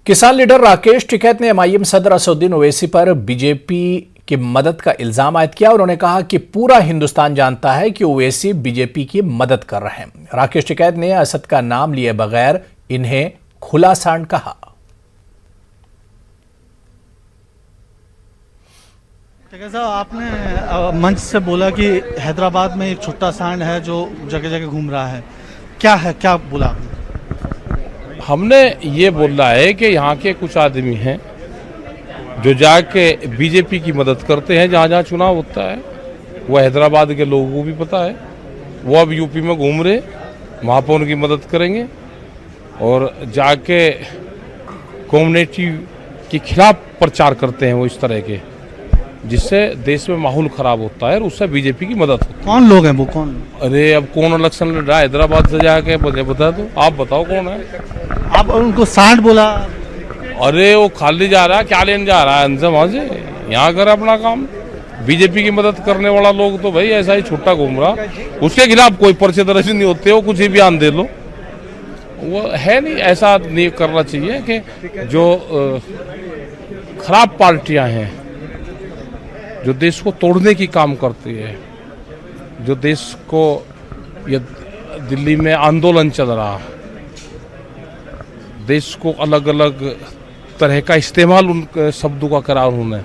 किसान लीडर राकेश टिकैत ने एमआईएम सदर असदुद्दीन ओवैसी पर बीजेपी की मदद का इल्जाम आयद किया। उन्होंने कहा कि पूरा हिंदुस्तान जानता है कि ओवैसी बीजेपी की मदद कर रहे हैं। राकेश टिकैत ने असद का नाम लिए बगैर इन्हें खुला सांड कहा। टिकैत साहब, आपने मंच से बोला कि हैदराबाद में एक छुट्टा सांड है जो जगह जगह घूम रहा है। क्या बोला आपने? हमने ये बोला है कि यहाँ के कुछ आदमी हैं जो जाके बीजेपी की मदद करते हैं जहाँ जहाँ चुनाव होता है। वह हैदराबाद के लोगों को भी पता है। वो अब यूपी में घूम रहे, वहाँ पर उनकी मदद करेंगे और जाके कम्युनिटी के खिलाफ प्रचार करते हैं वो इस तरह के, जिससे देश में माहौल खराब होता है और उससे बीजेपी की मदद होती है। कौन लोग हैं वो? कौन? अरे अब कौन इलेक्शन लड़ रहा है हैदराबाद से जाके मुझे बता दो। आप बताओ कौन है? आप उनको सांड बोला? अरे वो खाली जा रहा है, क्या लेने जा रहा है इनसे वहां से? यहाँ करे अपना काम। बीजेपी की मदद करने वाला लोग तो भाई ऐसा ही छुट्टा घूम रहा, उसके खिलाफ कोई पर्चे दर्ज नहीं होते हो, कुछ ही बयान दे लो। वो है नहीं, ऐसा नहीं करना चाहिए कि जो खराब पार्टियां हैं जो देश को तोड़ने की काम करती है, जो देश को, ये दिल्ली में आंदोलन चल रहा, देश को अलग अलग तरह का इस्तेमाल उन शब्दों का करा उन्होंने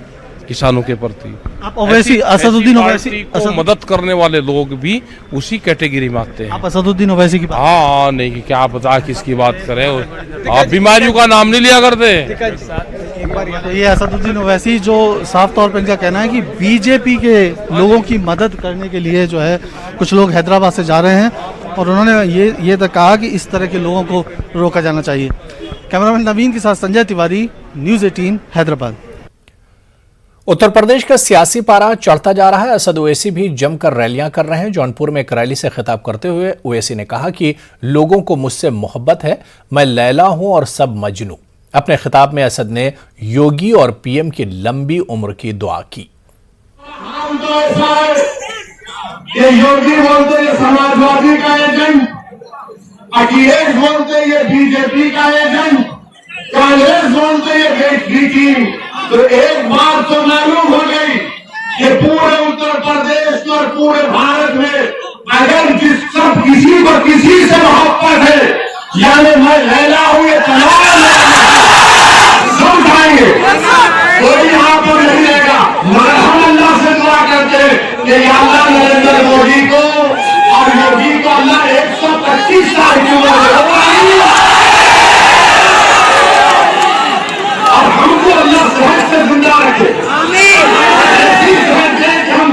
किसानों के प्रति। आप ओवैसी, असदुद्दीन ओवैसी को मदद करने वाले लोग भी उसी कैटेगरी में आते हैं। आप असदुद्दीन ओवैसी की बात? हाँ नहीं कि क्या पता किसकी बात करें, आप बीमारियों का नाम नहीं लिया करते। ये असदुद्दीन ओवैसी जो साफ तौर पर इनका कहना है कि बीजेपी के लोगों की मदद करने के लिए जो है कुछ लोग हैदराबाद से जा रहे हैं और उन्होंने ये तक कहा कि इस तरह के लोगों को रोका जाना चाहिए। कैमरामैन नवीन के साथ संजय तिवारी, न्यूज़ 18 हैदराबाद। उत्तर प्रदेश का सियासी पारा चढ़ता जा रहा है। असद ओवैसी भी जमकर रैलियां कर रहे हैं। जौनपुर में एक रैली से खिताब करते हुए ओवैसी ने कहा कि लोगों को मुझसे मोहब्बत है, मैं लैला हूं और सब मजनू। अपने खिताब में असद ने योगी और पीएम की लंबी उम्र की दुआ की। ये योगी बोलते ये समाजवादी का एजेंट, अखिलेश बोलते ये बीजेपी का एजेंट, कांग्रेस बोलते ये बीजेपी। तो एक बात तो मालूम हो गई कि पूरे उत्तर प्रदेश और पूरे भारत में अगर किसी को किसी से मोहब्बत है, यानी मैं लैला हूं, ये तमाम सब खाएंगे, कोई यहाँ पर नहीं रहेगा। मगर हम अल्लाह से दुआ करते हैं कि अल्लाह नरेंद्र मोदी को और योगी को अल्लाह 125 साल की उम्र और हमको अल्लाह सेहत से जिंदा रखे। ऐसी सेहत दे कि हम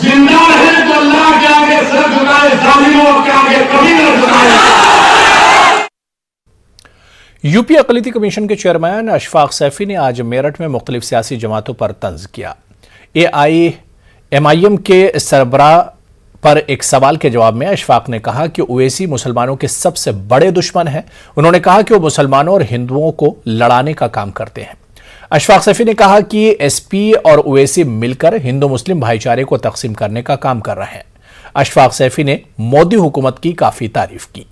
जिंदा हैं तो अल्लाह के आगे सर झुकाए, जालिमों के आगे कभी न झुकाए। यूपी अक़लियती कमीशन के चेयरमैन अशफाक सैफी ने आज मेरठ में मुख्तलिफ सियासी जमातों पर तंज किया। एमआईएम के सरबराह पर एक सवाल के जवाब में अशफाक ने कहा कि ओवैसी मुसलमानों के सबसे बड़े दुश्मन हैं। उन्होंने कहा कि वो मुसलमानों और हिंदुओं को लड़ाने का काम करते हैं। अशफाक सैफी ने कहा कि एसपी और ओवैसी मिलकर हिंदू मुस्लिम भाईचारे को तकसीम करने का काम कर रहे हैं। अशफाक सैफी ने मोदी हुकूमत की काफी तारीफ की।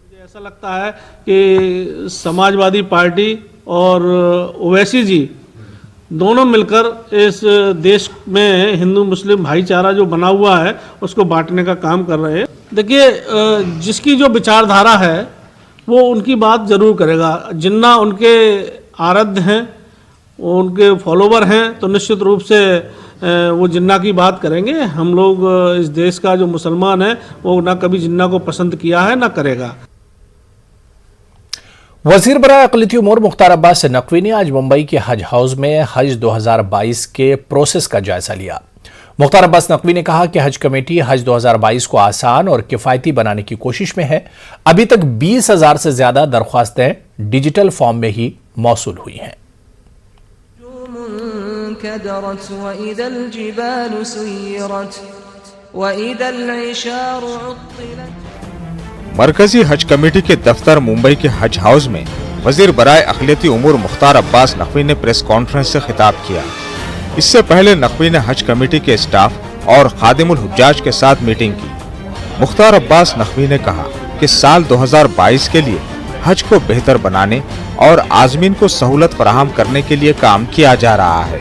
मुझे ऐसा लगता है कि समाजवादी पार्टी और ओवैसी जी दोनों मिलकर इस देश में हिंदू मुस्लिम भाईचारा जो बना हुआ है उसको बांटने का काम कर रहे हैं। देखिए, जिसकी जो विचारधारा है वो उनकी बात जरूर करेगा। जिन्ना उनके आराध्य हैं, उनके फॉलोवर हैं, तो निश्चित रूप से वो जिन्ना की बात करेंगे। हम लोग इस देश का जो मुसलमान है वो ना कभी जिन्ना को पसंद किया है ना करेगा। वजीर बराए अक़लियती उमूर मुख्तार अब्बास नकवी ने आज मुंबई के हज हाउस में हज 2022 के प्रोसेस का जायजा लिया। मुख्तार अब्बास नकवी ने कहा कि हज कमेटी हज 2022 को आसान और किफायती बनाने की कोशिश में है। अभी तक 20,000 से ज्यादा दरख्वास्तें डिजिटल फॉर्म में ही मौसूल हुई हैं। मरकजी हज कमेटी के दफ्तर मुंबई के हज हाउस में वजीर बराए अक़लियती उमूर मुख्तार अब्बास नकवी ने प्रेस कॉन्फ्रेंस से खिताब किया। इससे पहले नकवी ने हज कमेटी के स्टाफ और खादिमुल हुज्जाज के साथ मीटिंग की। मुख्तार अब्बास नकवी ने कहा कि साल 2022 के लिए हज को बेहतर बनाने और आज़मीन को सहूलत फराहम करने के लिए काम किया जा रहा है।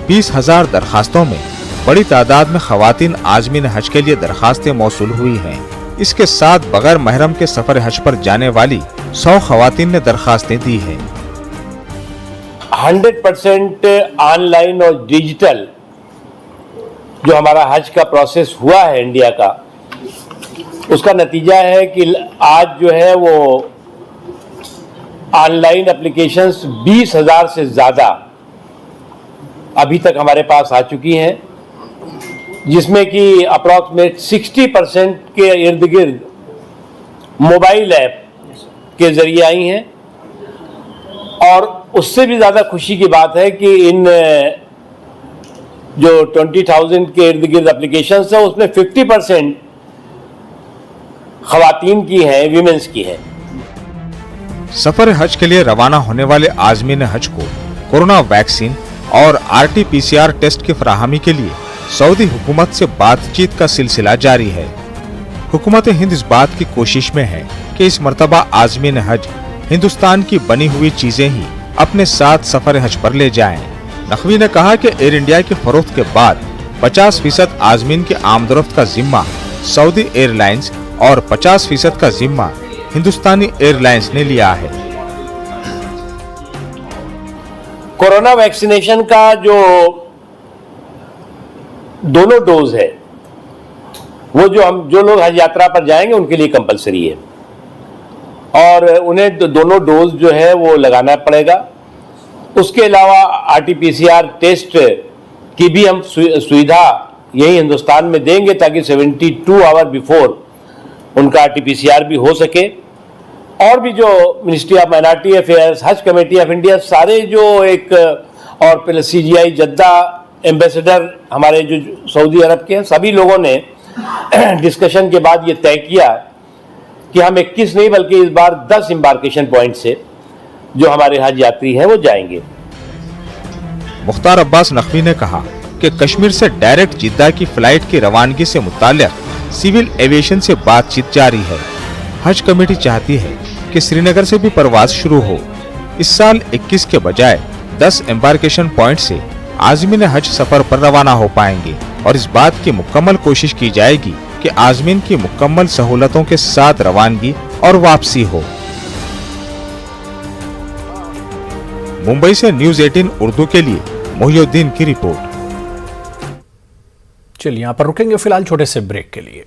20,000 दरखास्तों में बड़ी तादाद में खवातीन आज़मीन हज के लिए दरखास्तें मौसूल हुई हैं। इसके साथ बगैर महरम के सफर हज पर जाने वाली 100 खवातीन ने दरखास्तें दी हैं। 100% ऑनलाइन और डिजिटल जो हमारा हज का प्रोसेस हुआ है इंडिया का, उसका नतीजा है कि आज जो है वो ऑनलाइन एप्लीकेशंस 20,000 से ज़्यादा अभी तक हमारे पास आ चुकी हैं, जिसमें कि अप्रॉक्सीमेट 60% के इर्द गिर्द मोबाइल ऐप के ज़रिए आई हैं। और उससे भी ज़्यादा खुशी की बात है कि इन जो 20,000 के इर्द गिर्द एप्लीकेशंस हैं उसमें 50% खवातीन की हैं, वीमेंस की हैं। सफर हज के लिए रवाना होने वाले आज़मीन हज को कोरोना वैक्सीन और RT-PCR टेस्ट की फराहमी के लिए सऊदी हुकूमत से बातचीत का सिलसिला जारी है। हुकूमत हिंद इस बात की कोशिश में है कि इस मर्तबा आज़मीन हज हिंदुस्तान की बनी हुई चीजें ही अपने साथ सफर हज पर ले जाएं। नकवी ने कहा कि एयर इंडिया की फरोख्त के बाद 50% आज़मीन की आमदरफ्त का जिम्मा सऊदी एयरलाइंस और 50% का जिम्मा हिंदुस्तानी एयरलाइंस ने लिया है। कोरोना वैक्सीनेशन का जो दोनों डोज है वो जो लोग हज यात्रा पर जाएंगे उनके लिए कंपलसरी है और उन्हें दोनों डोज जो है वो लगाना पड़ेगा। उसके अलावा RT-PCR टेस्ट की भी हम सुविधा यही हिंदुस्तान में देंगे ताकि 72 आवर बिफोर उनका RT-PCR भी हो सके। और भी जो मिनिस्ट्री ऑफ माइनॉरिटी अफेयर्स, हज कमेटी ऑफ इंडिया, सारे जो एक और CGI जद्दा एम्बेसडर हमारे जो सऊदी अरब के हैं, सभी लोगों ने डिस्कशन के बाद ये तय किया कि हम 21 नहीं बल्कि इस बार 10 एम्बार्केशन पॉइंट से जो हमारे हज यात्री हैं वो जाएंगे। मुख्तार अब्बास नकवी ने कहा कि कश्मीर से डायरेक्ट जिद्दा की फ्लाइट की रवानगी से मुताल्लिक सिविल एविएशन से बातचीत जारी है। हज कमेटी चाहती है कि श्रीनगर से भी परवाज शुरू हो। इस साल 21 के बजाय 10 एम्बार्केशन पॉइंट से आज़मीन हज सफर पर रवाना हो पाएंगे और इस बात की मुकम्मल कोशिश की जाएगी कि आज़मीन की मुकम्मल सहूलतों के साथ रवानगी और वापसी हो। मुंबई से न्यूज़ 18 उर्दू के लिए मोहिउद्दीन की रिपोर्ट। चलिए यहाँ पर रुकेंगे फिलहाल छोटे से ब्रेक के लिए।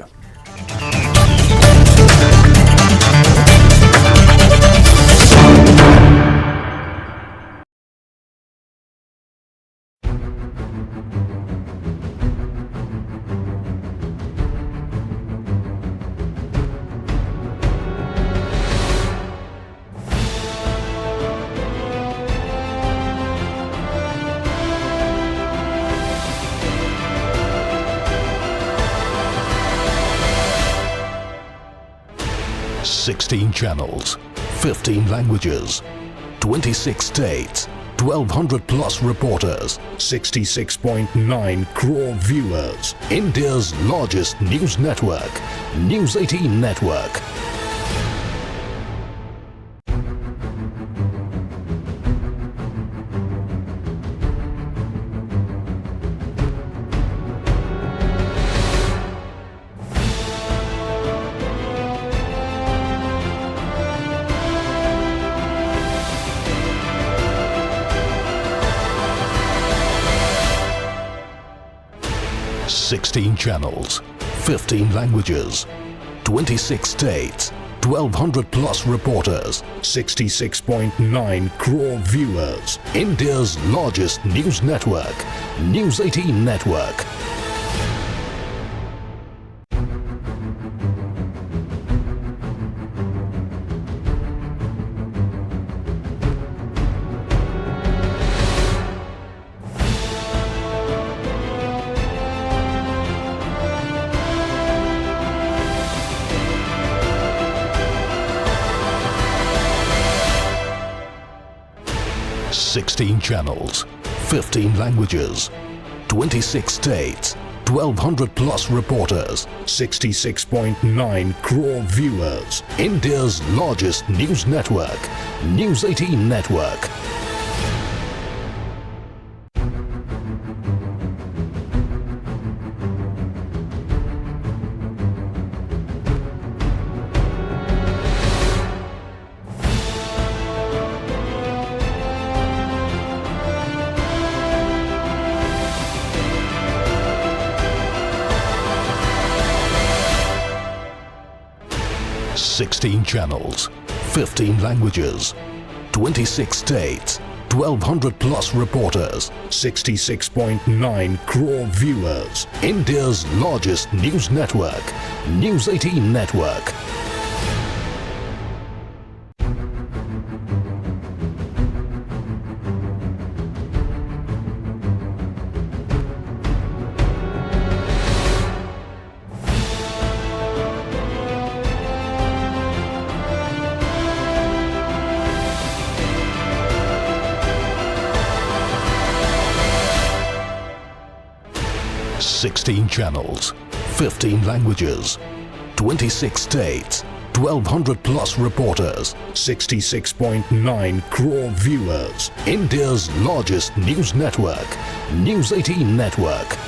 Sixteen channels, 15 languages, 26 states, 1,200 plus reporters, 66.9 crore viewers. India's largest news network, News 18 Network. Sixteen channels, 15 languages, 26 states, 1,200 plus reporters, 66.9 crore viewers. India's largest news network, News 18 Network. Sixteen channels, 15 languages, 26 states, 1,200 plus reporters, 66.9 crore viewers. India's largest news network, News 18 Network. Sixteen channels, 15 languages, 26 states, 1,200 plus reporters, 66.9 crore viewers. India's largest news network, News 18 Network. Sixteen channels, 15 languages, 26 states, 1,200 plus reporters, 66.9 crore viewers. India's largest news network, News 18 Network.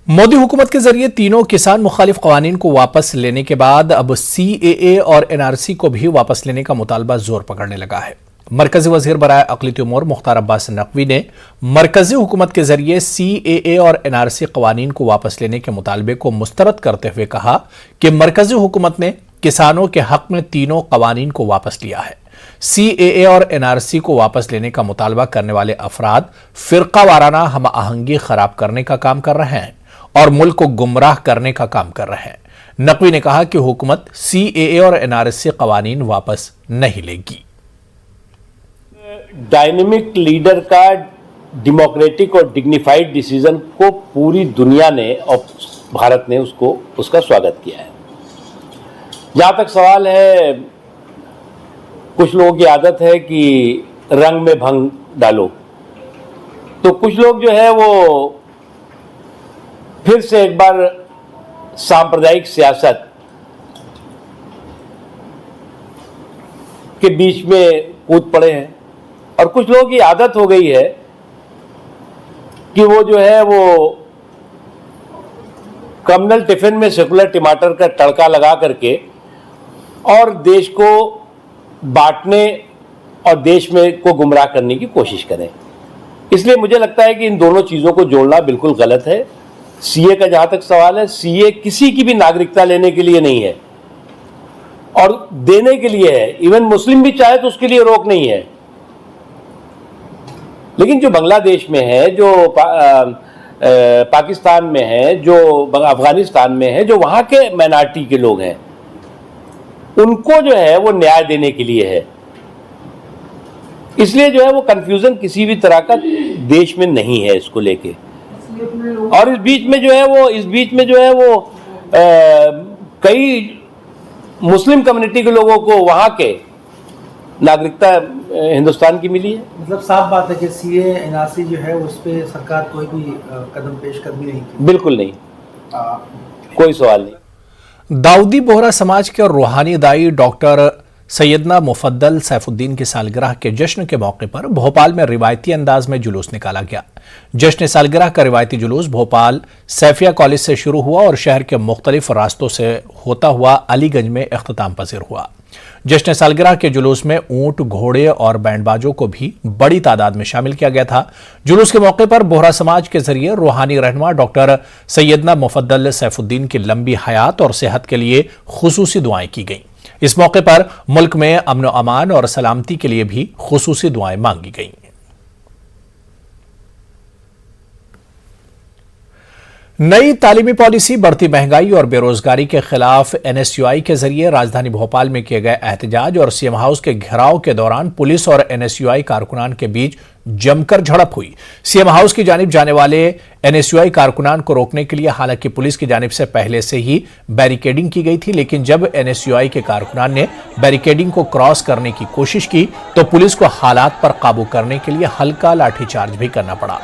Modi हुकूमत के जरिए तीनों किसान मुखालिफ कवानीन को वापस लेने के बाद अब CAA और NRC को भी वापस लेने का मुतालबा जोर पकड़ने लगा है। मरकजी वजीर बराए अक़लियती उमूर मुख्तार अब्बास नकवी ने मरकजी हुकूमत के जरिए CAA और NRC कवानीन को वापस लेने के मुतालबे को मुस्तरद करते हुए कहा कि मरकजी हुकूमत ने किसानों के हक में तीनों कवानीन को वापस लिया है। CAA और NRC को वापस लेने का मुतालबा करने वाले अफराद फिरका वाराना हम आहंगी खराब करने का काम कर रहे हैं और मुल्क को गुमराह करने का काम कर रहे हैं। नकवी ने कहा कि हुकूमत CAA और NRC कवानीन वापस नहीं लेगी। डायनेमिक लीडर का डेमोक्रेटिक और डिग्निफाइड डिसीजन को पूरी दुनिया ने और भारत ने उसका स्वागत किया है। जहां तक सवाल है, कुछ लोगों की आदत है कि रंग में भंग डालो, तो कुछ लोग जो है वो फिर से एक बार सांप्रदायिक सियासत के बीच में कूद पड़े हैं और कुछ लोगों की आदत हो गई है कि वो जो है वो कम्युनल टिफिन में सेकुलर टमाटर का तड़का लगा करके और देश को बांटने और देश में को गुमराह करने की कोशिश करें। इसलिए मुझे लगता है कि इन दोनों चीज़ों को जोड़ना बिल्कुल गलत है। CA का जहां तक सवाल है, CA किसी की भी नागरिकता लेने के लिए नहीं है और देने के लिए है। इवन मुस्लिम भी चाहे तो उसके लिए रोक नहीं है। लेकिन जो बांग्लादेश में है, जो पाकिस्तान में है, जो अफगानिस्तान में है, जो वहां के माइनॉरिटी के लोग हैं, उनको जो है वो न्याय देने के लिए है। इसलिए जो है वो कंफ्यूजन किसी भी तरह का देश में नहीं है इसको लेके। और इस बीच में जो है वो कई मुस्लिम कम्युनिटी के लोगों को वहां के नागरिकता हिंदुस्तान की मिली है। मतलब साफ बात है कि CA NRC जो है उस पर सरकार कोई भी कदम पेश कर भी नहीं की। बिल्कुल नहीं, कोई सवाल नहीं। दाऊदी बोहरा समाज के रूहानी दाई डॉक्टर सैयदना मुफद्दल सैफुद्दीन की सालगिरह के जश्न के मौके पर भोपाल में रिवायती अंदाज में जुलूस निकाला गया। जश्न सालगिरह का रिवायती जुलूस भोपाल सैफिया कॉलेज से शुरू हुआ और शहर के मुख्तलिफ रास्तों से होता हुआ अलीगंज में इख्तिताम पजीर हुआ। जश्न सालगिरह के जुलूस में ऊंट, घोड़े और बैंडबाजों को भी बड़ी तादाद में शामिल किया गया था। जुलूस के मौके पर बोहरा समाज के जरिए रूहानी रहनुमा डॉक्टर सैयदना मुफद्दल सैफुद्दीन की लंबी हयात और सेहत के लिए खुसूसी दुआएं की गईं। इस मौके पर मुल्क में अमन अमान और सलामती के लिए भी खुसूसी दुआएं मांगी गईं। नई तालीमी पॉलिसी, बढ़ती महंगाई और बेरोजगारी के खिलाफ एनएसयूआई के जरिए राजधानी भोपाल में किए गए एहतजाज और सीएम हाउस के घेराव के दौरान पुलिस और एनएसयूआई कारकुनान के बीच जमकर झड़प हुई। सीएम हाउस की जानिब जाने वाले एनएसयूआई कारकुनान को रोकने के लिए हालांकि पुलिस की जानिब से पहले से ही बैरिकेडिंग की गई थी, लेकिन जब एनएसयूआई के कारकुनान ने बैरिकेडिंग को क्रॉस करने की कोशिश की तो पुलिस को हालात पर काबू करने के लिए हल्का लाठीचार्ज भी करना पड़ा।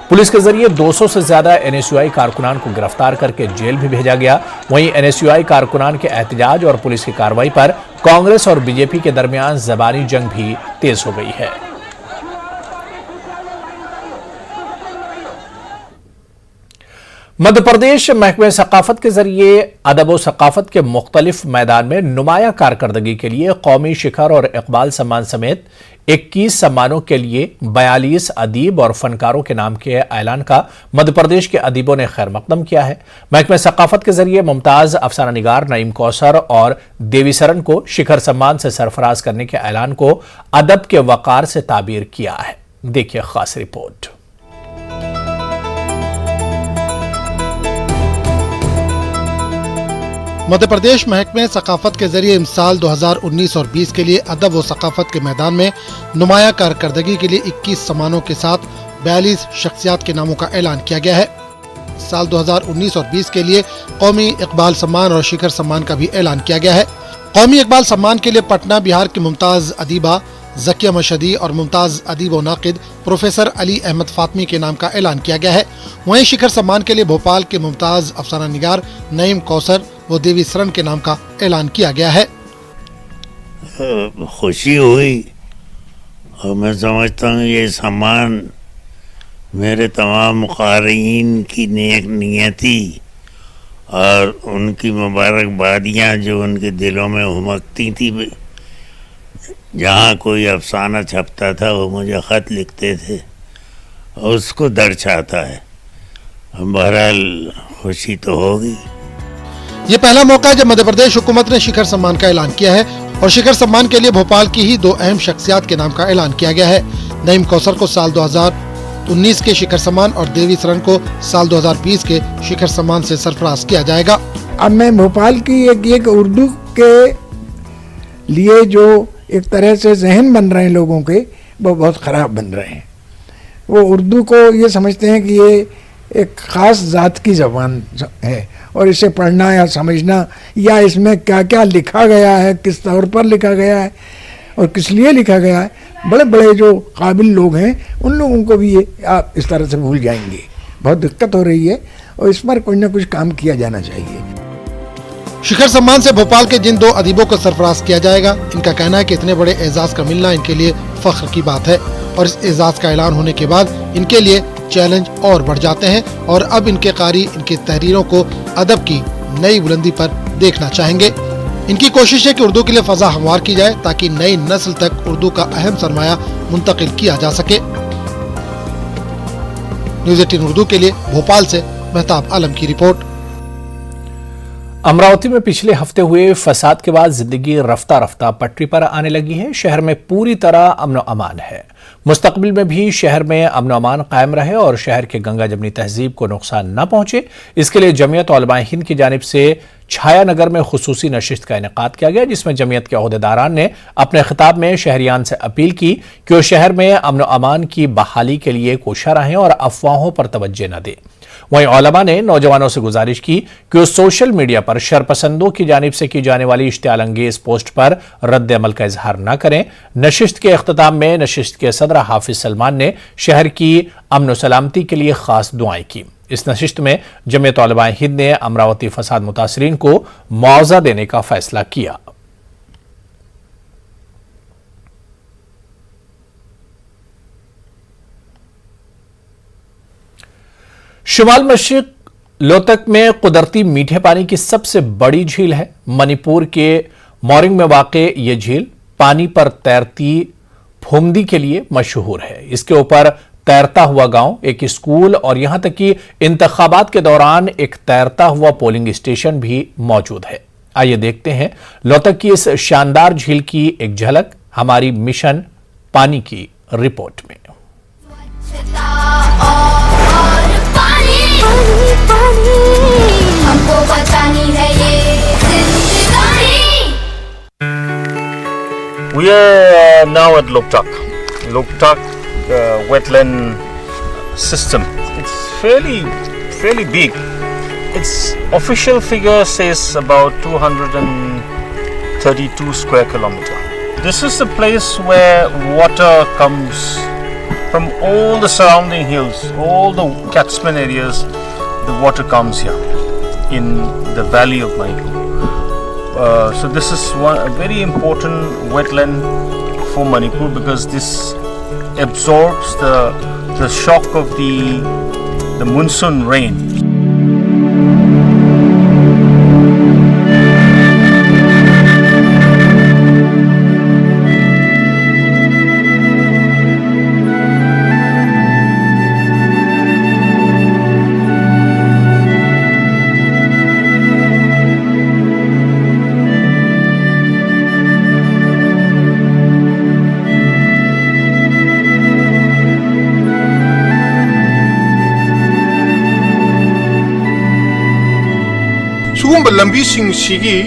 पुलिस के जरिए 200 से ज्यादा एनएसयूआई कारकुनान को गिरफ्तार करके जेल भी भेजा गया। वहीं एनएसयूआई कारकुनान के एहतजाज और पुलिस की कार्रवाई पर कांग्रेस और बीजेपी के दरमियान जबानी जंग भी तेज हो गई है। मध्य प्रदेश महकमे सकाफत के जरिए अदब व सकाफत के मुख्तलिफ मैदान में नुमाया कारकर्दगी के लिए कौमी शिखर और इकबाल सम्मान समेत 21 सम्मानों के लिए 42 अदीब और फनकारों के नाम के ऐलान का मध्य प्रदेश के अदीबों ने खैर मकदम किया है। महकमे सकाफत के जरिए मुमताज अफसाना निगार, नईम कौसर और देवी सरन को शिखर सम्मान से सरफराज करने के ऐलान को अदब के वकार से ताबीर किया है। देखिए खास रिपोर्ट। मध्य प्रदेश महकमे सकाफत के जरिए इमसाल 2019 और 20 के लिए अदब व सकाफत के मैदान में नुमाया कारकर्दगी के लिए 21 सम्मानों के साथ 42 शख्सियात के नामों का ऐलान किया गया है। साल 2019 और 20 के लिए कौमी इकबाल सम्मान और शिखर सम्मान का भी ऐलान किया गया है। कौमी इकबाल सम्मान के लिए पटना बिहार की मुमताज अदीबा ज़किया मशदी और मुमताज अदीब व नाकिद प्रोफेसर अली अहमद फातमी के नाम का ऐलान किया गया है। वहीं शिखर सम्मान के लिए भोपाल के मुमताज अफसाना निगार, नईम कौसर व देवी सरन के नाम का ऐलान किया गया है। खुशी हुई और मैं समझता हूँ ये सम्मान मेरे तमाम मुक़र्रीन की नेक नियति और उनकी मुबारकबादियाँ जो उनके दिलों में उमकती थी। जहाँ कोई अफसाना छपता था वो मुझे ख़त लिखते थे और उसको दर्शाता है। बहरहाल खुशी तो होगी। ये पहला मौका है जब मध्य प्रदेश हुकूमत ने शिखर सम्मान का ऐलान किया है और शिखर सम्मान के लिए भोपाल की ही 2 अहम शख्सियात के नाम का ऐलान किया गया है। नईम कौसर को साल 2019 के शिखर सम्मान और देवी सरन को साल 2020 के शिखर सम्मान से सरफराज किया जाएगा। अब मैं भोपाल की एक उर्दू के लिए जो एक तरह से जहन बन रहे हैं लोगों के, वो बहुत ख़राब बन रहे हैं। वो उर्दू को ये समझते हैं कि ये एक ख़ास ज़ात की ज़बान है और इसे पढ़ना या समझना या इसमें क्या क्या लिखा गया है, किस तौर पर लिखा गया है और किस लिए लिखा गया है, बड़े बड़े जो काबिल लोग हैं उन लोगों को भी ये आप इस तरह से भूल जाएंगे। बहुत दिक्कत हो रही है और इस पर कुछ ना कुछ काम किया जाना चाहिए। शिखर सम्मान से भोपाल के जिन 2 अदीबों को सरफराज किया जाएगा, इनका कहना है कि इतने बड़े एजाज का मिलना इनके लिए फख्र की बात है और इस एजाज का ऐलान होने के बाद इनके लिए चैलेंज और बढ़ जाते हैं और अब इनके कारी इनकी तहरीरों को अदब की नई बुलंदी पर देखना चाहेंगे। इनकी कोशिश है कि उर्दू के लिए फजा हमवार की जाए ताकि नई नस्ल तक उर्दू का अहम सरमाया मुंतकिल किया जा सके। न्यूज़ 18 उर्दू के लिए भोपाल से मेहताब आलम की रिपोर्ट। अमरावती में पिछले हफ्ते हुए फसाद के बाद जिंदगी रफ्ता रफ्ता पटरी पर आने लगी है। शहर में पूरी तरह अमन अमान है। मुस्तकबिल में भी शहर में अमन अमान कायम रहे और शहर के गंगा जमनी तहजीब को नुकसान न पहुंचे, इसके लिए जमीयत उलमाए हिंद की जानिब से छाया नगर में खुसूसी नशिस्त का इनेकाद किया गया, जिसमें जमीयत के ओहदेदारान ने अपने खिताब में शहरियान से अपील की कि वो शहर में अमन अमान की बहाली के लिए कोशा रहें और अफवाहों पर तवज्जो न दें। वहीं उलमा ने नौजवानों से गुजारिश की कि वो सोशल मीडिया पर शरपसंदों की जानिब से की जाने वाली इश्तियाल अंगेज पोस्ट पर रद्द अमल का इजहार न करें। नशिस्त के अख्ताम में नशिस्त के सदर हाफिज सलमान ने शहर की अमन सलामती के लिए खास दुआएं की। इस नशिस्त में जमीयत उलमाए हिंद ने अमरावती फसाद मुतासरीन को मुआवजा देने का फैसला किया। शुमाल मशरिक लोतक में कुदरती मीठे पानी की सबसे बड़ी झील है। मणिपुर के मोरिंग में वाक़े ये झील पानी पर तैरती फुमदी के लिए मशहूर है। इसके ऊपर तैरता हुआ गांव, एक स्कूल और यहां तक कि इंतखाबात के दौरान एक तैरता हुआ पोलिंग स्टेशन भी मौजूद है। आइए देखते हैं लोतक की इस शानदार झील की एक झलक हमारी मिशन पानी की रिपोर्ट में। हमको बचानी है ये जिंदगानी। We are now at Loktak. Loktak wetland system. It's fairly big. Its official figure says about 232 square kilometer. This is the place where water comes from all the surrounding hills, all the catchment areas. The water comes here in the valley of Manipur. So this is a very important wetland for Manipur because this absorbs the shock of the monsoon rain. सुगुम्बा लंबीसिंगी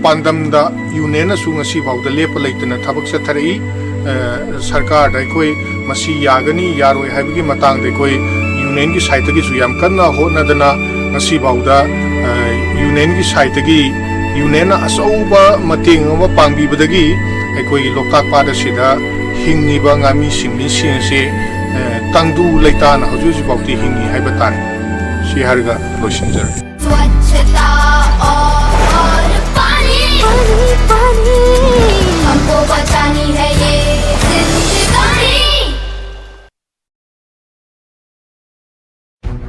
पांडमदा union सुंगसी बाउदा लेप लेतना थबक चथरई सरकार अखोई मसी यागनी यारोय हाइबगी मतांग दे कोई यूनियन की साइट की सुयाम कन्ना होनदना मसी बाउदा यूनियन की साइट की यूनियन असौबा मतेंग अमा पांगबीबदगी अखोई लोकताक पाद सिदा हिंगीबा गामी सिंगनी सिंगसे तंगदु लेताना हजूजी बाउती हिंगी हाइबा तारे सि हारगा लोसिंजर स्वच्छता और पानी हमको बचा